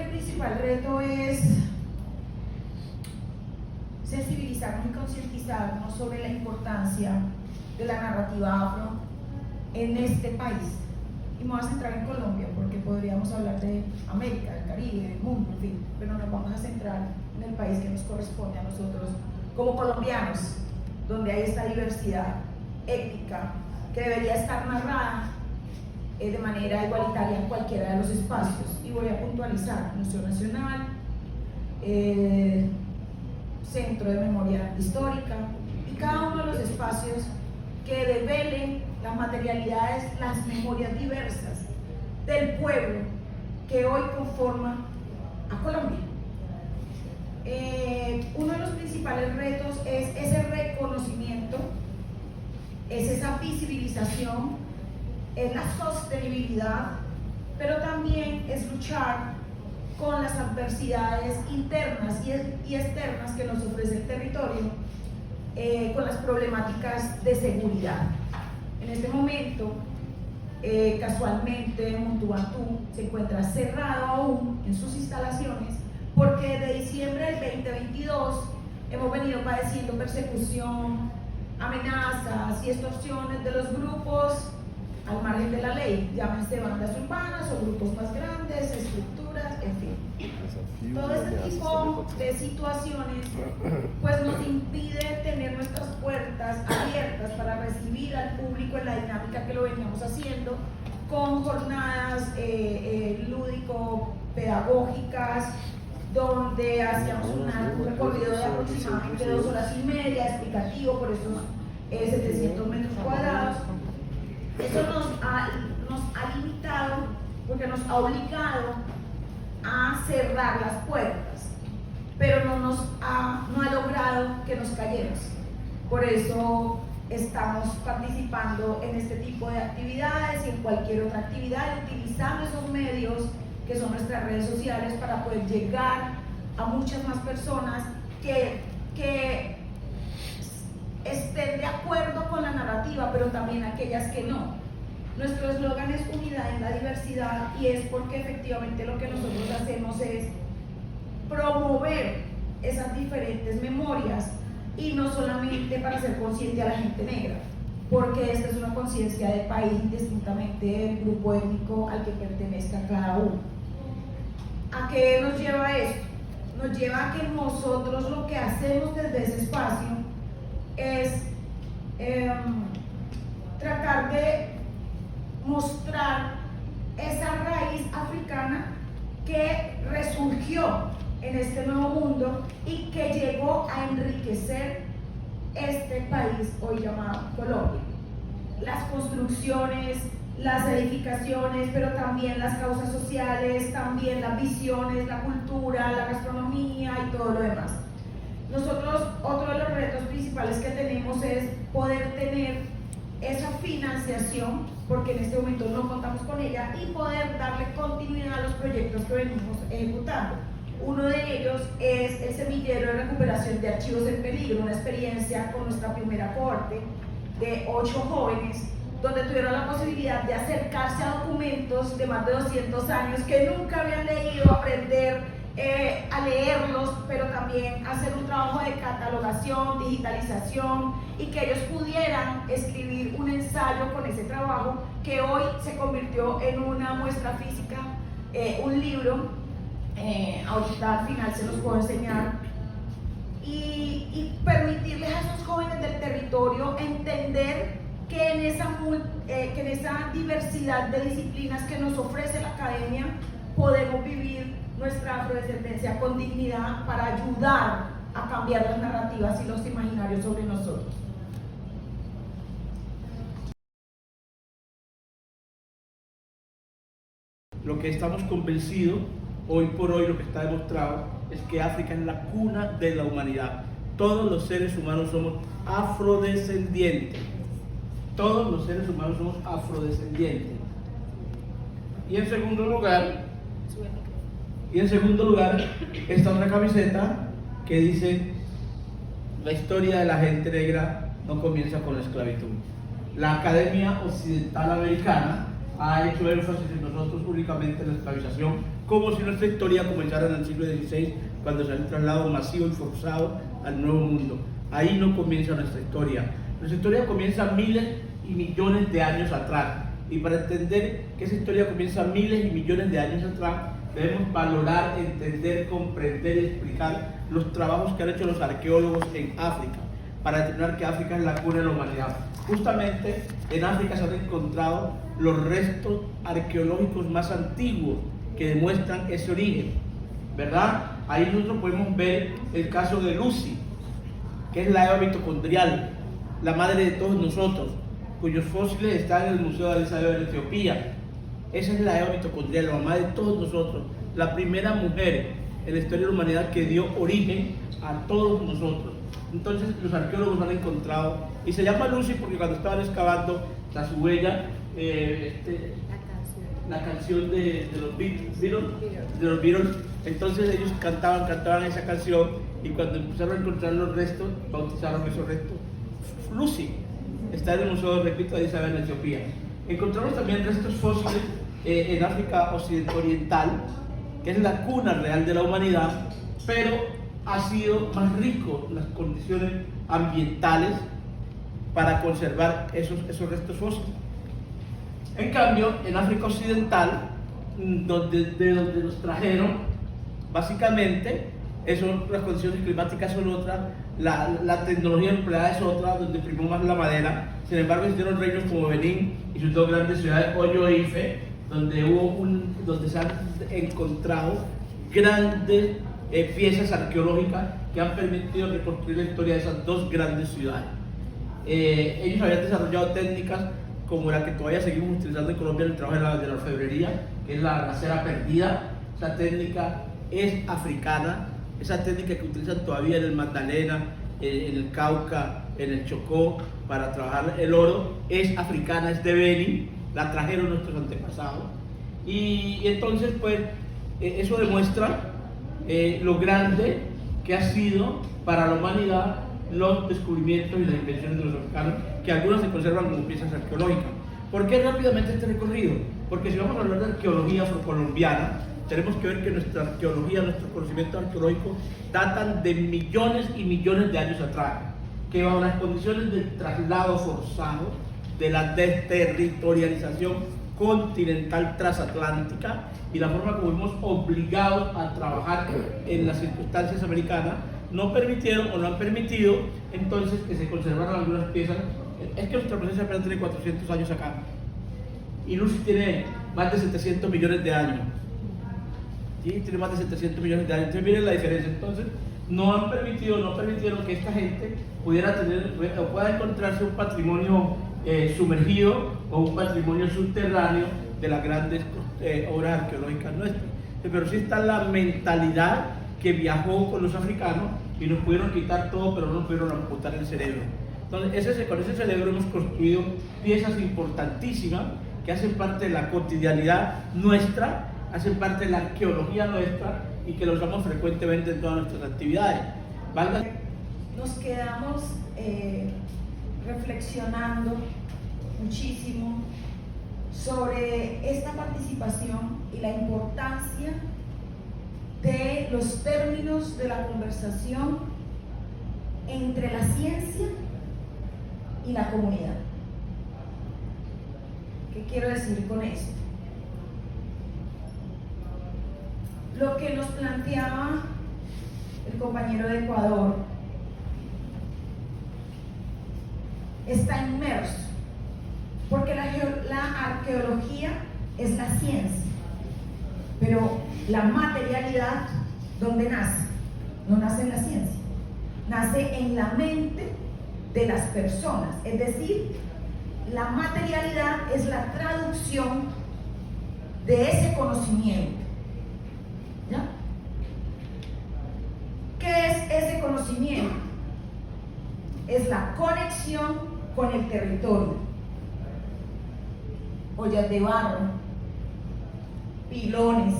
el principal reto es sensibilizarnos y concientizarnos sobre la importancia de la narrativa afro en este país. Y me voy a centrar en Colombia porque podríamos hablar de América, del Caribe, del mundo, en fin, pero nos vamos a centrar en el país que nos corresponde a nosotros como colombianos, donde hay esta diversidad étnica que debería estar narrada de manera igualitaria en cualquiera de los espacios. Y voy a puntualizar: Museo Nacional, Centro de Memoria Histórica, y cada uno de los espacios que develen las materialidades, las memorias diversas del pueblo que hoy conforma a Colombia. Uno de los principales retos es ese reconocimiento, es esa visibilización, es la sostenibilidad, pero también es luchar con las adversidades internas y externas que nos ofrece el territorio, con las problemáticas de seguridad. En este momento, casualmente, Montubatú se encuentra cerrado aún en sus instalaciones porque de diciembre del 2022 hemos venido padeciendo persecución, amenazas y extorsiones de los grupos al margen de la ley, llámense bandas urbanas o grupos más grandes, estructuras, en fin. Todo este tipo de situaciones pues nos impide tener nuestras puertas abiertas para recibir al público en la dinámica que lo veníamos haciendo, con jornadas lúdico-pedagógicas, donde hacíamos un recorrido de aproximadamente 2 horas y media, explicativo por esos 700 metros cuadrados. Eso nos ha limitado porque nos ha obligado a cerrar las puertas, pero no ha logrado que nos callemos. Por eso estamos participando en este tipo de actividades y en cualquier otra actividad, utilizando esos medios que son nuestras redes sociales para poder llegar a muchas más personas que estén de acuerdo con la narrativa, pero también aquellas que no. Nuestro eslogan es unidad en la diversidad, y es porque efectivamente lo que nosotros hacemos es promover esas diferentes memorias, y no solamente para hacer consciente a la gente negra, porque esta es una conciencia del país indistintamente del grupo étnico al que pertenezca cada uno. ¿A qué nos lleva esto? Nos lleva a que nosotros lo que hacemos desde ese espacio es tratar de mostrar esa raíz africana que resurgió en este nuevo mundo y que llegó a enriquecer este país hoy llamado Colombia. Las construcciones, las edificaciones, pero también las causas sociales, también las visiones, la cultura, la gastronomía y todo lo demás. Nosotros, otro de los retos principales que tenemos es poder tener esa financiación, porque en este momento no contamos con ella, y poder darle continuidad a los proyectos que venimos ejecutando. Uno de ellos es el semillero de recuperación de archivos en peligro, una experiencia con nuestra primera cohorte de 8 jóvenes, donde tuvieron la posibilidad de acercarse a documentos de más de 200 años que nunca habían leído, aprender a leerlos, pero también hacer un trabajo de catalogación, digitalización, y que ellos pudieran escribir un ensayo con ese trabajo que hoy se convirtió en una muestra física, un libro. Ahorita al final se los puedo enseñar, y permitirles a esos jóvenes del territorio entender que en esa diversidad de disciplinas que nos ofrece la academia podemos vivir nuestra afrodescendencia con dignidad para ayudar a cambiar las narrativas y los imaginarios sobre nosotros. Lo que estamos convencidos, hoy por hoy, lo que está demostrado, es que África es la cuna de la humanidad. Todos los seres humanos somos afrodescendientes. Todos los seres humanos somos afrodescendientes. Y en segundo lugar, está una camiseta que dice: la historia de la gente negra no comienza con la esclavitud. La Academia Occidental Americana ha hecho énfasis en nosotros únicamente en la esclavización como si nuestra historia comenzara en el siglo XVI, cuando se ha trasladado masivo y forzado al Nuevo Mundo. Ahí no comienza nuestra historia. Nuestra historia comienza miles y millones de años atrás. Y para entender que esa historia comienza miles y millones de años atrás, debemos valorar, entender, comprender y explicar los trabajos que han hecho los arqueólogos en África, para determinar que África es la cuna de la humanidad. Justamente en África se han encontrado los restos arqueológicos más antiguos que demuestran ese origen, ¿verdad? Ahí nosotros podemos ver el caso de Lucy, que es la Eva mitocondrial, la madre de todos nosotros, cuyos fósiles están en el Museo de Addis Abeba en Etiopía. Esa es la Eva mitocondrial, la mamá de todos nosotros, la primera mujer en la historia de la humanidad que dio origen a todos nosotros. Entonces los arqueólogos han encontrado, y se llama Lucy porque cuando estaban excavando tras su huella, la canción de los Beatles, entonces ellos cantaban esa canción, y cuando empezaron a encontrar los restos, bautizaron esos restos Lucy. Está en el Museo, repito, de Addis Abeba en Etiopía. Encontramos también restos fósiles en África Oriental, que es la cuna real de la humanidad, pero ha sido más rico las condiciones ambientales para conservar esos restos fósiles. En cambio, en África Occidental, de donde los trajeron, básicamente, las condiciones climáticas son otras, la tecnología empleada es otra, donde primó más la madera. Sin embargo, existieron reinos como Benín y sus dos grandes ciudades, Oyo e Ife, donde se han encontrado grandes piezas arqueológicas que han permitido reconstruir la historia de esas dos grandes ciudades. Ellos habían desarrollado técnicas como la que todavía seguimos utilizando en Colombia en el trabajo de la orfebrería, que es la cera perdida. Esa técnica es africana, esa técnica que utilizan todavía en el Magdalena, en el Cauca, en el Chocó, para trabajar el oro, es africana, es de Benin, la trajeron nuestros antepasados. Y entonces, pues, eso demuestra lo grande que ha sido para la humanidad los descubrimientos y las invenciones de los africanos, que algunas se conservan como piezas arqueológicas. ¿Por qué rápidamente este recorrido? Porque si vamos a hablar de arqueología afrocolombiana, tenemos que ver que nuestra arqueología, nuestro conocimiento arqueológico datan de millones y millones de años atrás, que bajo las condiciones del traslado forzado, de la desterritorialización continental transatlántica y la forma como fuimos obligados a trabajar en las circunstancias americanas, no permitieron o no han permitido entonces que se conservaran algunas piezas. Es que nuestra presencia apenas tiene 400 años acá, y Lucy tiene más de 700 millones de años. ¿Sí? Tiene más de 700 millones de años. Entonces miren la diferencia. Entonces no permitieron que esta gente pudiera tener o pueda encontrarse un patrimonio sumergido o un patrimonio subterráneo de las grandes obras arqueológicas nuestras. Pero sí está la mentalidad que viajó con los africanos y nos pudieron quitar todo, pero no nos pudieron amputar el cerebro. Entonces con ese cerebro hemos construido piezas importantísimas que hacen parte de la cotidianidad nuestra, hacen parte de la arqueología nuestra y que lo usamos frecuentemente en todas nuestras actividades. Nos quedamos reflexionando muchísimo sobre esta participación y la importancia de los términos de la conversación entre la ciencia y la comunidad. ¿Qué quiero decir con esto? Lo que nos planteaba el compañero de Ecuador está inmerso, porque la arqueología es la ciencia, pero la materialidad, ¿dónde nace? No nace en la ciencia, nace en la mente de las personas, es decir, la materialidad es la traducción de ese conocimiento. ¿Ya? ¿Qué es ese conocimiento? Es la conexión con el territorio. Ollas de barro, pilones,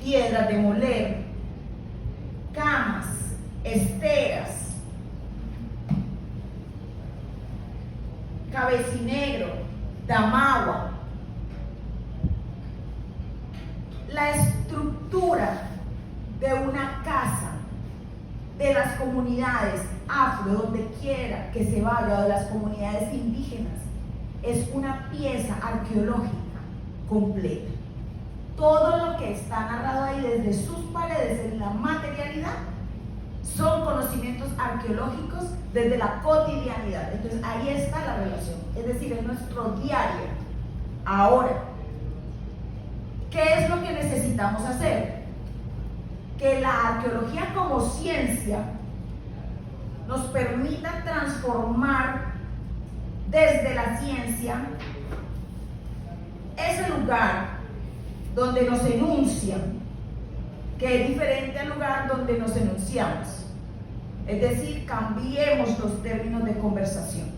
piedras de moler, camas, esteras, cabecinegro, damagua, de las comunidades afro, donde quiera que se vaya, de las comunidades indígenas, es una pieza arqueológica completa. Todo lo que está narrado ahí desde sus paredes en la materialidad son conocimientos arqueológicos desde la cotidianidad. Entonces ahí está la relación, es decir, es nuestro diario. Ahora, ¿qué es lo que necesitamos hacer? Que la arqueología como ciencia nos permita transformar desde la ciencia ese lugar donde nos enuncian, que es diferente al lugar donde nos enunciamos. Es decir, cambiemos los términos de conversación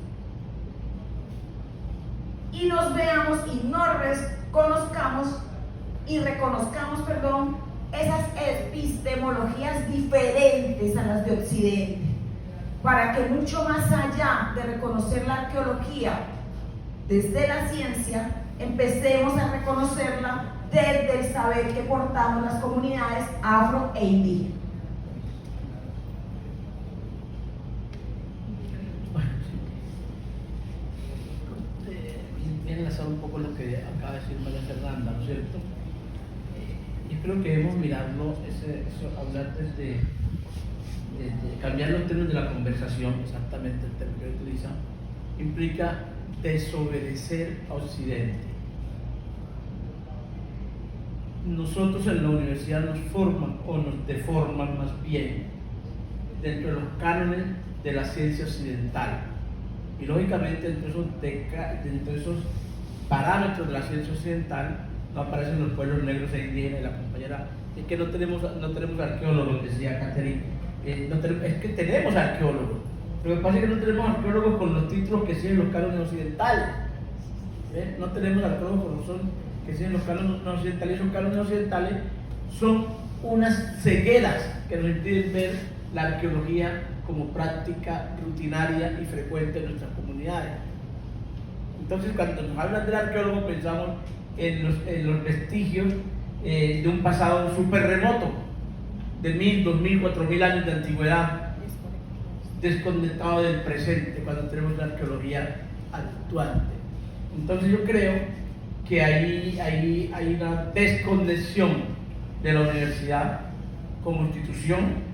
y nos veamos y nos reconozcamos y reconozcamos, esas epistemologías diferentes a las de Occidente, para que mucho más allá de reconocer la arqueología desde la ciencia, empecemos a reconocerla desde el saber que portamos las comunidades afro e indígenas. Voy a enlazar un poco lo que acaba de decir María Fernanda, ¿no es cierto? Yo creo que debemos mirarlo, hablar desde cambiar los términos de la conversación, exactamente el término que utiliza, implica desobedecer a Occidente. Nosotros en la universidad nos forman o nos deforman más bien dentro de los cánones de la ciencia occidental, y lógicamente dentro de esos parámetros de la ciencia occidental no aparecen los pueblos negros e indígenas. Y la compañera, es que no tenemos arqueólogos, decía Catherine, es que tenemos arqueólogos, lo que pasa es que no tenemos arqueólogos con los títulos que siguen los cánones occidentales. No tenemos arqueólogos que siguen los cánones occidentales, y esos cánones occidentales son unas cegueras que nos impiden ver la arqueología como práctica rutinaria y frecuente en nuestras comunidades. Entonces, cuando nos hablan del arqueólogo, pensamos en los vestigios de un pasado súper remoto, de 1000, 2000, 4000 años de antigüedad, desconectado del presente, cuando tenemos la arqueología actual. Entonces yo creo que hay una desconexión de la universidad como institución,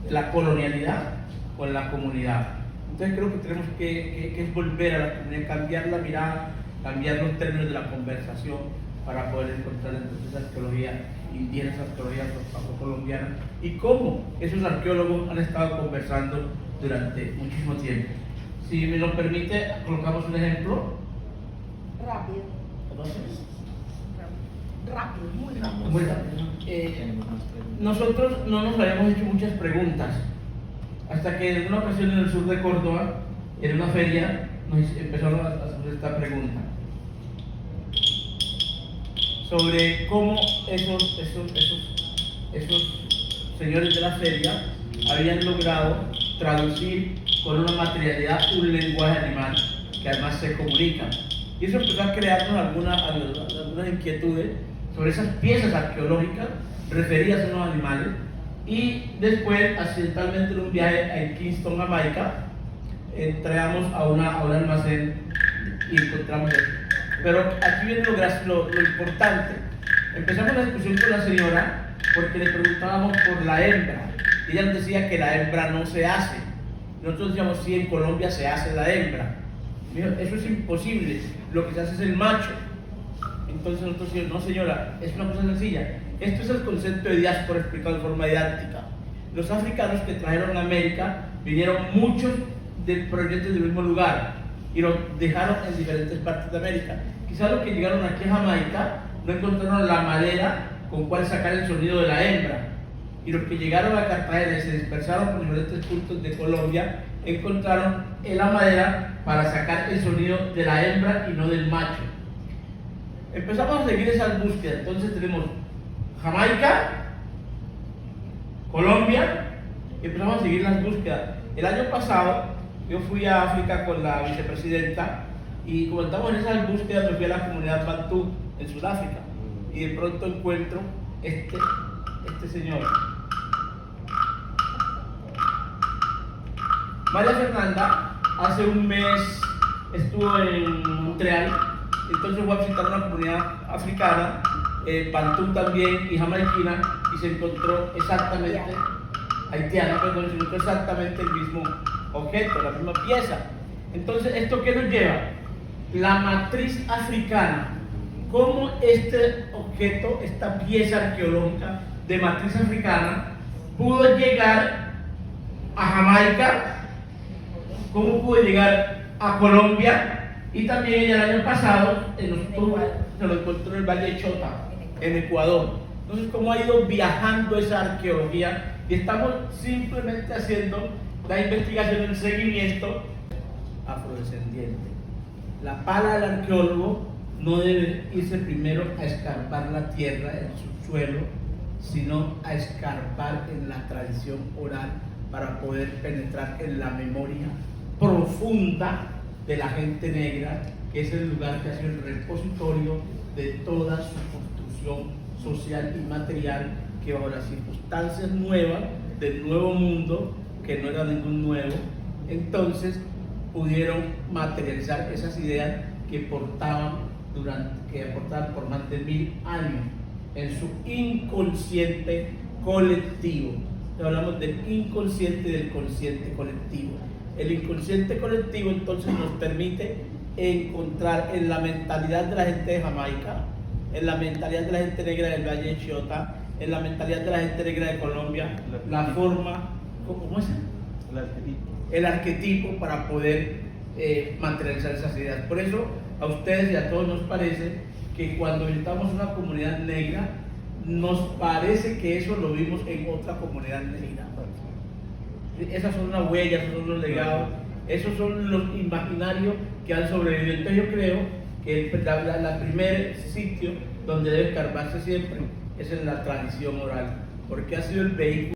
de la colonialidad con la comunidad. Entonces creo que tenemos que volver a la comunidad, cambiar la mirada, cambiar los términos de la conversación para poder encontrar entonces arqueología indígena, arqueología afrocolombiana, y cómo esos arqueólogos han estado conversando durante muchísimo tiempo. Si me lo permite, colocamos un ejemplo. Rápido. Rápido, muy rápido. Muy rápido. Nosotros no nos habíamos hecho muchas preguntas, hasta que en una ocasión en el sur de Córdoba, en una feria, nos empezaron a hacer esta pregunta sobre cómo esos señores de la feria habían logrado traducir con una materialidad un lenguaje animal que además se comunica. Y eso empezó a crearnos algunas inquietudes sobre esas piezas arqueológicas referidas a unos animales. Y después, accidentalmente, en un viaje en Kingston, Jamaica, entramos a un almacén y encontramos esto. Pero aquí viene lo importante. Empezamos la discusión con la señora porque le preguntábamos por la hembra. Y ella nos decía que la hembra no se hace. Nosotros decíamos, sí, en Colombia se hace la hembra. Eso es imposible, lo que se hace es el macho. Entonces nosotros decíamos, no señora, es una cosa sencilla. Esto es el concepto de diáspora explicado de forma didáctica. Los africanos que trajeron a América, vinieron muchos provenientes del mismo lugar y los dejaron en diferentes partes de América. Quizás los que llegaron aquí a Jamaica no encontraron la madera con cual sacar el sonido de la hembra, y los que llegaron a Cartagena y se dispersaron por diferentes puntos de Colombia encontraron la madera para sacar el sonido de la hembra y no del macho. Empezamos a seguir esas búsquedas. Entonces tenemos Jamaica, Colombia, y empezamos a seguir las búsquedas. El año pasado yo fui a África con la vicepresidenta y como estamos en esas búsquedas me fui a la comunidad Bantú en Sudáfrica, y de pronto encuentro este señor. María Fernanda hace un mes estuvo en Montreal, entonces fue a visitar una comunidad africana, bantú también y jamaiquina, y se encontró exactamente, haitiana, perdón, se encontró exactamente el mismo objeto, la misma pieza. Entonces, ¿esto qué nos lleva? La matriz africana. ¿Cómo este objeto, esta pieza arqueológica de matriz africana, pudo llegar a Jamaica? ¿Cómo pudo llegar a Colombia? Y también el año pasado se lo encontró en el Valle de Chota, en Ecuador. Entonces, ¿cómo ha ido viajando esa arqueología? Y estamos simplemente haciendo la investigación, el seguimiento afrodescendiente. La pala del arqueólogo no debe irse primero a escarbar la tierra, el subsuelo, sino a escarbar en la tradición oral para poder penetrar en la memoria profunda de la gente negra, que es el lugar que ha sido el repositorio de toda su construcción social y material, que bajo las circunstancias nuevas del nuevo mundo, que no era ningún nuevo, entonces pudieron materializar esas ideas que aportaban por más de 1000 años en su inconsciente colectivo. Hablamos del inconsciente y del consciente colectivo. El inconsciente colectivo entonces nos permite encontrar en la mentalidad de la gente de Jamaica, en la mentalidad de la gente negra del Valle de Chota, en la mentalidad de la gente negra de Colombia, la forma, ¿cómo es? El arquetipo para poder materializar esas ideas. Por eso a ustedes y a todos nos parece que cuando visitamos una comunidad negra, nos parece que eso lo vimos en otra comunidad negra. Esas son las huellas, esos son los legados, esos son los imaginarios que han sobrevivido. Entonces yo creo que el primer sitio donde debe escarbarse siempre es en la tradición oral, porque ha sido el vehículo